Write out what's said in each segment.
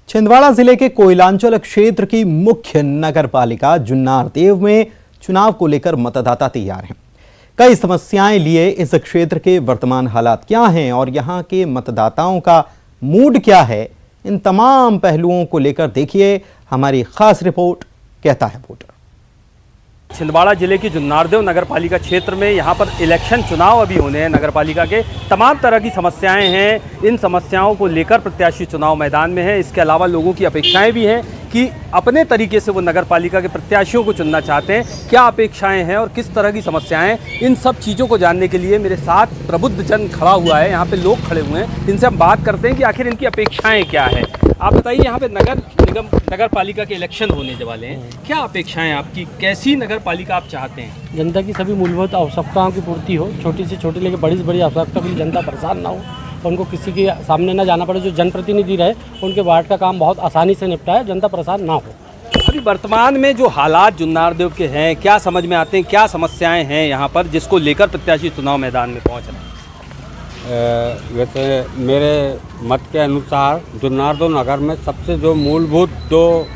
छिंदवाड़ा जिले के कोयलांचल क्षेत्र की मुख्य नगर पालिका जुन्नारदेव में चुनाव को लेकर मतदाता तैयार हैं। कई समस्याएं लिए इस क्षेत्र के वर्तमान हालात क्या हैं और यहां के मतदाताओं का मूड क्या है, इन तमाम पहलुओं को लेकर देखिए हमारी खास रिपोर्ट कहता है वोटर। छिंदवाड़ा जिले की जुन्नारदेव नगर पालिका क्षेत्र में यहाँ पर इलेक्शन चुनाव अभी होने हैं। नगर पालिका के तमाम तरह की समस्याएं हैं, इन समस्याओं को लेकर प्रत्याशी चुनाव मैदान में है। इसके अलावा लोगों की अपेक्षाएं भी हैं कि अपने तरीके से वो नगर पालिका के प्रत्याशियों को चुनना चाहते हैं। क्या अपेक्षाएं हैं और किस तरह की समस्याएं, इन सब चीज़ों को जानने के लिए मेरे साथ प्रबुद्ध जन खड़ा हुआ है। यहाँ पे लोग खड़े हुए हैं, इनसे हम बात करते हैं कि आखिर इनकी अपेक्षाएं क्या है। आप बताइए, यहाँ पे नगर पालिका के इलेक्शन होने वाले हैं, क्या अपेक्षाएं आपकी, कैसी नगर पालिका आप चाहते हैं? जनता की सभी मूलभूत आवश्यकताओं की पूर्ति हो, छोटी से छोटी लेकर बड़ी से बड़ी आवश्यकता के लिए जनता परेशान ना हो, उनको किसी के सामने ना जाना पड़े। जो जनप्रतिनिधि रहे उनके वार्ड का काम बहुत आसानी से निपटाए, जनता परेशान ना हो। अभी वर्तमान में जो हालात जुन्नारदेव के हैं, क्या समझ में आते हैं, क्या समस्याएं हैं यहाँ पर जिसको लेकर प्रत्याशी चुनाव मैदान में पहुँच रहे हैं? वैसे मेरे मत के अनुसार जुन्नारदेव नगर में सबसे जो मूलभूत जो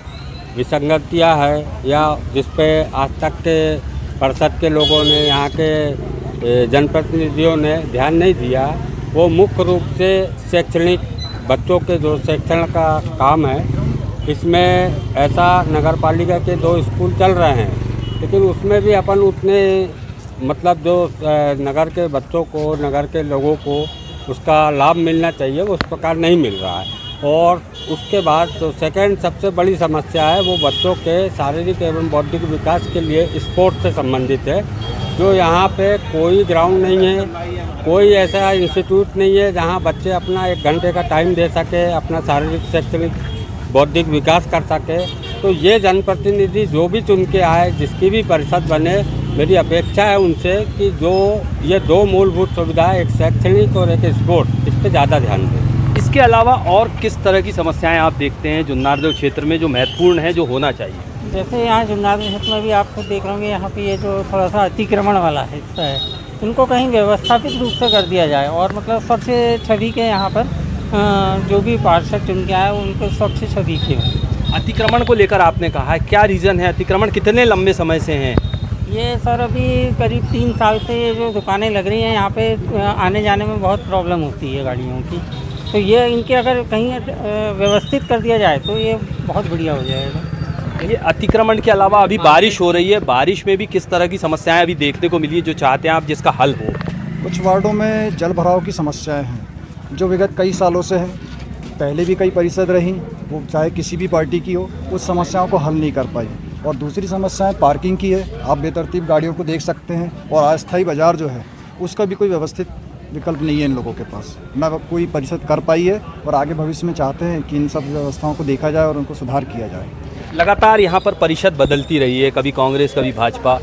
विसंगतियाँ है या जिस पे आज तक के परिषद के लोगों ने, यहाँ के जनप्रतिनिधियों ने ध्यान नहीं दिया, वो मुख्य रूप से शैक्षणिक बच्चों के जो शिक्षण का काम है। इसमें ऐसा नगर पालिका के 2 स्कूल चल रहे हैं, लेकिन उसमें भी अपन उतने मतलब जो नगर के बच्चों को, नगर के लोगों को उसका लाभ मिलना चाहिए, वो उस प्रकार नहीं मिल रहा है। और उसके बाद जो सेकंड सबसे बड़ी समस्या है वो बच्चों के शारीरिक एवं बौद्धिक विकास के लिए स्पोर्ट्स से संबंधित है। जो यहाँ पे कोई ग्राउंड नहीं है, कोई ऐसा इंस्टीट्यूट नहीं है जहाँ बच्चे अपना 1 घंटे का टाइम दे सके, अपना शारीरिक शैक्षणिक बौद्धिक विकास कर सके। तो ये जनप्रतिनिधि जो भी चुन के आए, जिसकी भी परिषद बने, मेरी अपेक्षा है उनसे कि जो ये 2 मूलभूत सुविधाएं, एक शैक्षणिक और एक स्पोर्ट्स, इस पर ज़्यादा ध्यान दें। इसके अलावा और किस तरह की समस्याएं आप देखते हैं जुन्नारदेव क्षेत्र में जो महत्वपूर्ण है, जो होना चाहिए? जैसे यहाँ जुन्नारदेव क्षेत्र में भी आप खुद देख रहे होंगे, यहाँ पे ये जो थोड़ा सा अतिक्रमण वाला हिस्सा है, उनको कहीं व्यवस्थापित रूप से कर दिया जाए और मतलब स्वच्छ छवि के यहाँ पर जो भी पार्षद चुन के आए उनको स्वच्छ छवि के हो। अतिक्रमण को लेकर आपने कहा है, क्या रीज़न है? अतिक्रमण कितने लंबे समय से हैं? ये सर अभी करीब 3 साल से ये जो दुकानें लग रही हैं, यहाँ पे आने जाने में बहुत प्रॉब्लम होती है गाड़ियों की। तो ये इनके अगर कहीं व्यवस्थित कर दिया जाए तो ये बहुत बढ़िया हो जाएगा। ये अतिक्रमण के अलावा अभी बारिश हो रही है, बारिश में भी किस तरह की समस्याएं अभी देखने को मिली है जो चाहते हैं आप जिसका हल हो? कुछ वार्डों में जल भराव की समस्याएं हैं जो विगत कई सालों से है। पहले भी कई परिषद रहीं, वो चाहे किसी भी पार्टी की हो, उस समस्याओं को हल नहीं कर पाई। और दूसरी समस्या पार्किंग की है। आप बेतरतीब गाड़ियों को देख सकते हैं और अस्थायी बाज़ार जो है उसका भी कोई व्यवस्थित विकल्प नहीं है इन लोगों के पास, ना कोई परिषद कर पाई है। और आगे भविष्य में चाहते हैं कि इन सब व्यवस्थाओं को देखा जाए और उनको सुधार किया जाए। लगातार यहाँ पर परिषद बदलती रही है, कभी कांग्रेस कभी भाजपा।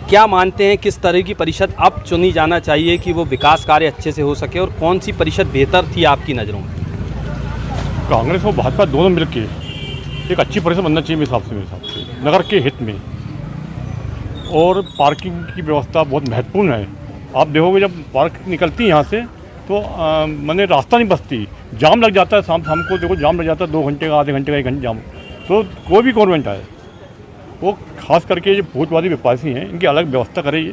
क्या मानते हैं किस तरह की परिषद अब चुनी जाना चाहिए कि वो विकास कार्य अच्छे से हो सके, और कौन सी परिषद बेहतर थी आपकी नज़रों में? कांग्रेस और भाजपा दोनों मिलकर एक अच्छी परिषद बनना चाहिए मेरे हिसाब से नगर के हित में। और पार्किंग की व्यवस्था बहुत महत्वपूर्ण है। आप देखोगे जब पार्क निकलती है यहाँ से तो मैंने रास्ता नहीं बचती, जाम लग जाता है। शाम को देखो जाम लग जाता है, 2 घंटे का, आधे घंटे का, 1 घंटे जाम। तो कोई भी गवर्नमेंट आए वो खास करके जो भूतवादी व्यापारी हैं इनकी अलग व्यवस्था करेगी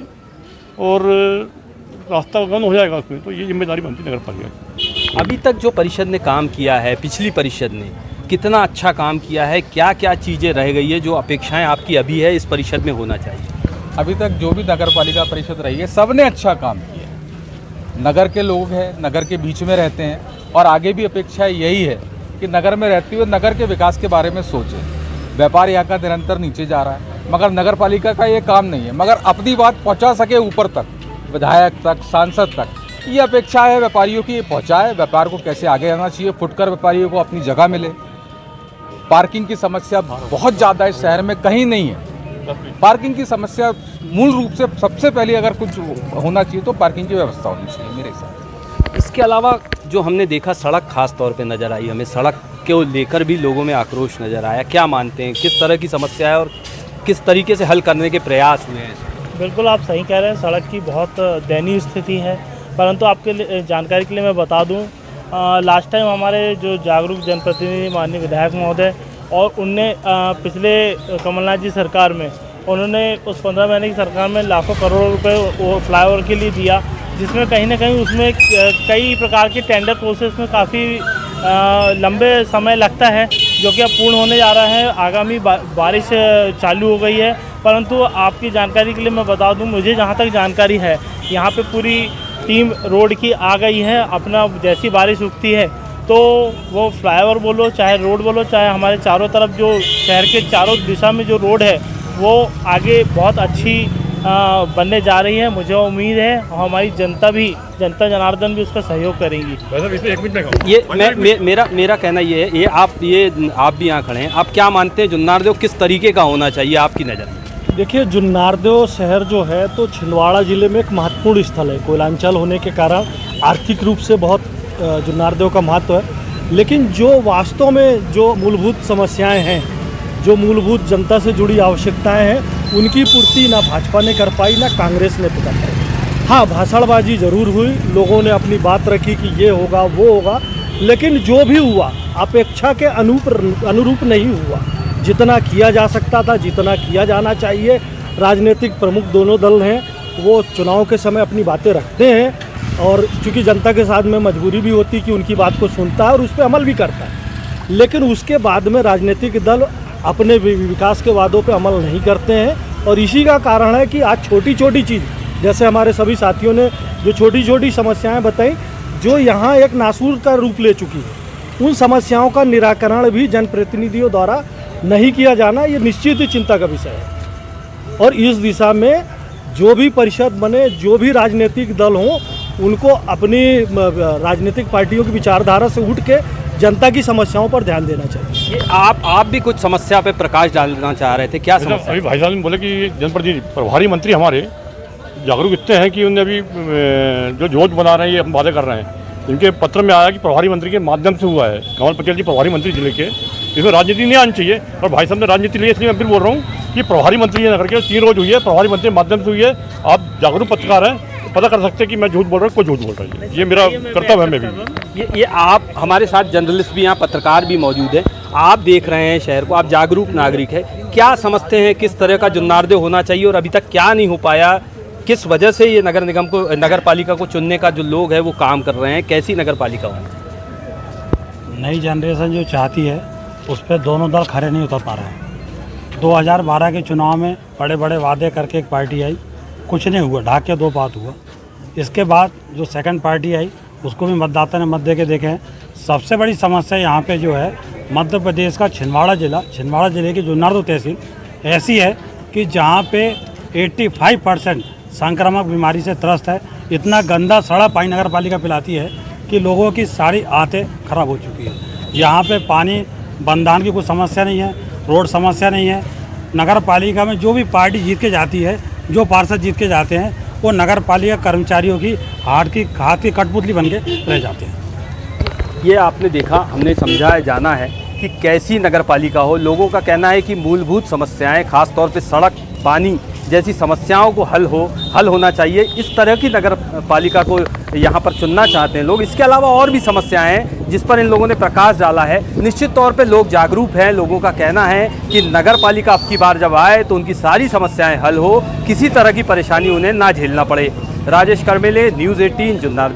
और रास्ता बंद हो जाएगा उसमें। तो ये जिम्मेदारी बनती है नगर पालिका की। अभी तक जो परिषद ने काम किया है, पिछली परिषद ने कितना अच्छा काम किया है, क्या क्या चीज़ें रह गई है जो अपेक्षाएं आपकी अभी है इस परिषद में होना चाहिए? अभी तक जो भी नगर पालिका परिषद रही है सब ने अच्छा काम किया है। नगर के लोग हैं, नगर के बीच में रहते हैं और आगे भी अपेक्षा यही है कि नगर में रहते हुए नगर के विकास के बारे में सोचें। व्यापार यहाँ का निरंतर नीचे जा रहा है, मगर नगर पालिका का ये काम नहीं है, मगर अपनी बात पहुँचा सके ऊपर तक, विधायक तक, सांसद तक। ये अपेक्षा है व्यापारियों की, पहुँचाए। व्यापार को कैसे आगे आना चाहिए, फुटकर व्यापारियों को अपनी जगह मिले। पार्किंग की समस्या बहुत ज़्यादा इस शहर में कहीं नहीं है। पार्किंग की समस्या मूल रूप से सबसे पहले अगर कुछ होना चाहिए तो पार्किंग की व्यवस्था होनी चाहिए मेरे हिसाब से। इसके अलावा जो हमने देखा, सड़क खास तौर पे नज़र आई हमें, सड़क को लेकर भी लोगों में आक्रोश नज़र आया। क्या मानते हैं किस तरह की समस्या है और किस तरीके से हल करने के प्रयास हुए हैं? बिल्कुल आप सही कह रहे हैं, सड़क की बहुत दयनीय स्थिति है। परंतु आपके जानकारी के लिए मैं बता दूं लास्ट टाइम हमारे जो जागरूक जनप्रतिनिधि माननीय विधायक महोदय और उनने पिछले कमलनाथ जी सरकार में उन्होंने उस 15 महीने की सरकार में लाखों करोड़ रुपए वो फ्लाईओवर के लिए दिया, जिसमें कहीं ना कहीं उसमें कई प्रकार के टेंडर प्रोसेस में काफ़ी लंबे समय लगता है, जो कि अब पूर्ण होने जा रहा है। आगामी बारिश चालू हो गई है, परंतु आपकी जानकारी के लिए मैं बता दूं, मुझे जहां तक जानकारी है यहां पे पूरी टीम रोड की आ गई है। अपना जैसी बारिश रुकती है तो वो फ्लाईओवर बोलो चाहे रोड बोलो, चाहे हमारे चारों तरफ जो शहर के चारों दिशा में जो रोड है वो आगे बहुत अच्छी बनने जा रही है। मुझे उम्मीद है और हमारी जनता जनार्दन भी उसका सहयोग करेंगी। मेरा कहना ये है, ये आप भी यहाँ खड़े हैं, आप क्या मानते हैं जुन्नारदेव किस तरीके का होना चाहिए आपकी नज़र में? देखिए, जुन्नारदेव शहर जो है तो छिंदवाड़ा ज़िले में एक महत्वपूर्ण स्थल है। कोयलांचल होने के कारण आर्थिक रूप से बहुत जुन्नारदेव का महत्व है, लेकिन जो वास्तव में जो मूलभूत समस्याएं हैं, जो मूलभूत जनता से जुड़ी आवश्यकताएं हैं, उनकी पूर्ति ना भाजपा ने कर पाई ना कांग्रेस ने कर पाई। हाँ, भाषणबाजी ज़रूर हुई, लोगों ने अपनी बात रखी कि ये होगा वो होगा, लेकिन जो भी हुआ अपेक्षा के अनुरूप नहीं हुआ। जितना किया जा सकता था, जितना किया जाना चाहिए, राजनीतिक प्रमुख दोनों दल हैं वो चुनाव के समय अपनी बातें रखते हैं, और चूँकि जनता के साथ में मजबूरी भी होती कि उनकी बात को सुनता है और उस पर अमल भी करता है, लेकिन उसके बाद में राजनीतिक दल अपने विकास के वादों पे अमल नहीं करते हैं। और इसी का कारण है कि आज छोटी छोटी चीज़, जैसे हमारे सभी साथियों ने जो छोटी छोटी समस्याएं बताई, जो यहाँ एक नासूर का रूप ले चुकी है, उन समस्याओं का निराकरण भी जनप्रतिनिधियों द्वारा नहीं किया जाना, ये निश्चित ही चिंता का विषय है। और इस दिशा में जो भी परिषद बने, जो भी राजनीतिक दल हों, उनको अपनी राजनीतिक पार्टियों की विचारधारा से उठ के जनता की समस्याओं पर ध्यान देना चाहिए। ये आप भी कुछ समस्या पे प्रकाश डालना चाह रहे थे, क्या समस्या? अभी भाई साहब ने बोले कि जनप्रतिनिधि प्रभारी मंत्री हमारे जागरूक इतने हैं कि उन्हें अभी जो योजना बना रहे हैं, ये हम वादे कर रहे हैं। इनके पत्र में आया कि प्रभारी मंत्री के माध्यम से हुआ है। कमल पटेल जी प्रभारी मंत्री जिले के, इसमें राजनीति नहीं आनी चाहिए, और भाई साहब ने राजनीति ली, इसलिए मैं फिर बोल रहा हूँ कि प्रभारी मंत्री ने करके 3 रोज हुई है, प्रभारी मंत्री के माध्यम से हुई है। आप जागरूक पत्रकार हैं, पता कर सकते हैं कि मैं झूठ बोल रहा हूँ, कोई झूठ बोल रहा है, ये मेरा कर्तव्य है। मैं भी ये आप हमारे साथ जर्नलिस्ट भी यहाँ पत्रकार भी मौजूद हैं, आप देख रहे हैं शहर को, आप जागरूक नागरिक है, क्या समझते हैं किस तरह का जुन्नारदेव होना चाहिए और अभी तक क्या नहीं हो पाया? किस वजह से ये नगर निगम को, नगर पालिका को चुनने का जो लोग हैं वो काम कर रहे हैं? कैसी नगर पालिका हो? नई जनरेशन जो चाहती है उस पर दोनों दल खड़े नहीं उतर पा रहे हैं। 2012 के चुनाव में बड़े बड़े वादे करके एक पार्टी आई, कुछ नहीं हुआ, ढाक के 2 बात हुआ। इसके बाद जो सेकंड पार्टी आई उसको भी मतदाता ने मत दे के देखे हैं। सबसे बड़ी समस्या यहाँ पे जो है मध्य प्रदेश का छिंदवाड़ा जिले की जुन्नारदेव तहसील ऐसी है कि जहाँ पे 85% संक्रामक बीमारी से त्रस्त है। इतना गंदा सड़ा पानी नगर पालिका पिलाती है कि लोगों की सारी आदतें खराब हो चुकी है। यहाँ पे पानी बंधान की कोई समस्या नहीं है, रोड समस्या नहीं है। नगर पालिका में जो भी पार्टी जीत के जाती है, जो पार्षद जीत के जाते हैं, वो नगर पालिका कर्मचारियों की हाथ की कठपुतली बन के रह जाते हैं। ये आपने देखा, हमने समझा जाना है कि कैसी नगर पालिका हो। लोगों का कहना है कि मूलभूत समस्याएं, खास तौर पे सड़क, पानी जैसी समस्याओं को हल होना चाहिए। इस तरह की नगर पालिका को यहाँ पर चुनना चाहते हैं लोग। इसके अलावा और भी समस्याएं हैं जिस पर इन लोगों ने प्रकाश डाला है। निश्चित तौर पे लोग जागरूक हैं, लोगों का कहना है कि नगर पालिका अब की बार जब आए तो उनकी सारी समस्याएं हल हो, किसी तरह की परेशानी उन्हें ना झेलना पड़े। राजेश करमेले, न्यूज़ 18 जुन्नारदेव।